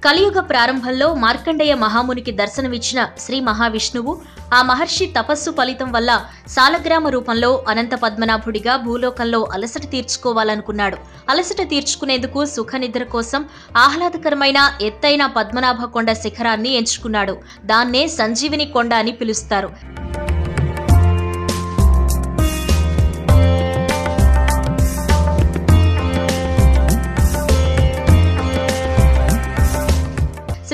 కలియుగ ప్రారంభంలో మార్కండేయ మహామునికి దర్శనమిచ్చిన శ్రీ మహావిష్ణువు ఆ మహర్షి తపస్సు ఫలితం వల్ల సాలగ్రామ రూపంలో అనంత పద్మనాభుడిగా భూలోకంలో అలసట తీర్చుకోవాలనుకున్నాడు. అలసట తీర్చుకునేందుకు సుఖనిద్ర కోసం ఆహ్లాదకరమైన ఎత్తైన పద్మనాభ కొండ శిఖరాన్ని ఎంచుకున్నాడు. దాన్నే సంజీవిని కొండ అని పిలుస్తారు.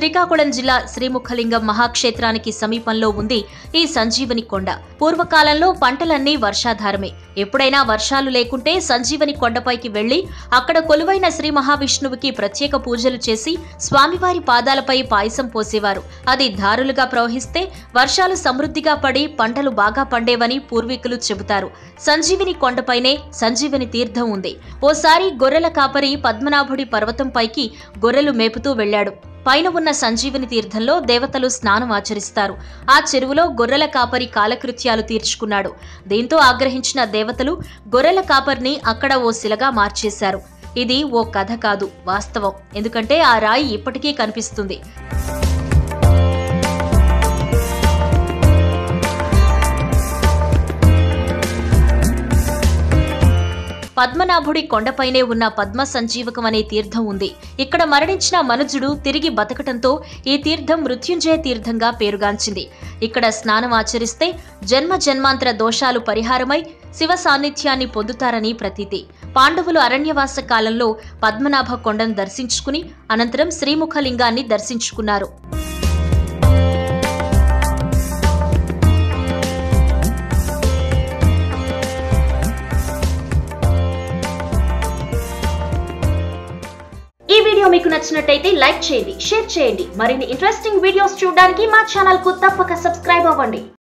శ్రీకాకుళం జిల్లా శ్రీముఖలింగం మహాక్షేత్రానికి సమీపంలో ఉంది ఈ సంజీవని కొండ. పూర్వకాలంలో పంటలన్నీ వర్షాధారమే. ఎప్పుడైనా వర్షాలు లేకుంటే సంజీవని కొండపైకి వెళ్లి అక్కడ కొలువైన శ్రీ మహావిష్ణువుకి ప్రత్యేక పూజలు చేసి స్వామివారి పాదాలపై పాయసం పోసేవారు. అది ధారులుగా ప్రవహిస్తే వర్షాలు సమృద్ధిగా పడి పంటలు బాగా పండేవని పూర్వీకులు చెబుతారు. సంజీవిని కొండపైనే సంజీవని తీర్థం ఉంది. ఓసారి గొర్రెల కాపరి పద్మనాభుడి పర్వతంపైకి గొర్రెలు మేపుతూ వెళ్లాడు. పైన ఉన్న సంజీవని తీర్థంలో దేవతలు స్నానం ఆచరిస్తారు. ఆ చెరువులో గొర్రెల కాపరి కాలకృత్యాలు తీర్చుకున్నాడు. దీంతో ఆగ్రహించిన దేవతలు గొర్రెల కాపరిని అక్కడ ఓ శిలగా మార్చేశారు. ఇది ఓ కథ కాదు, వాస్తవం. ఎందుకంటే ఆ రాయి ఇప్పటికీ కనిపిస్తుంది. పద్మనాభుడి కొండపైనే ఉన్న పద్మ సంజీవకం అనే తీర్థం ఉంది. ఇక్కడ మరణించిన మనుజుడు తిరిగి బతకటంతో ఈ తీర్థం మృత్యుంజయ తీర్థంగా పేరుగాంచింది. ఇక్కడ స్నానం ఆచరిస్తే జన్మ జన్మాంతర దోషాలు పరిహారమై శివ సాన్నిధ్యాన్ని పొందుతారని ప్రతీతి. పాండవులు అరణ్యవాస కాలంలో పద్మనాభ కొండను దర్శించుకుని అనంతరం శ్రీముఖలింగాన్ని దర్శించుకున్నారు. ఈ వీడియో మీకు నచ్చినట్టయితే లైక్ చేయండి, షేర్ చేయండి. మరిన్ని ఇంట్రెస్టింగ్ వీడియోస్ చూడడానికి మా ఛానల్ కు తప్పక సబ్స్క్రైబ్ అవ్వండి.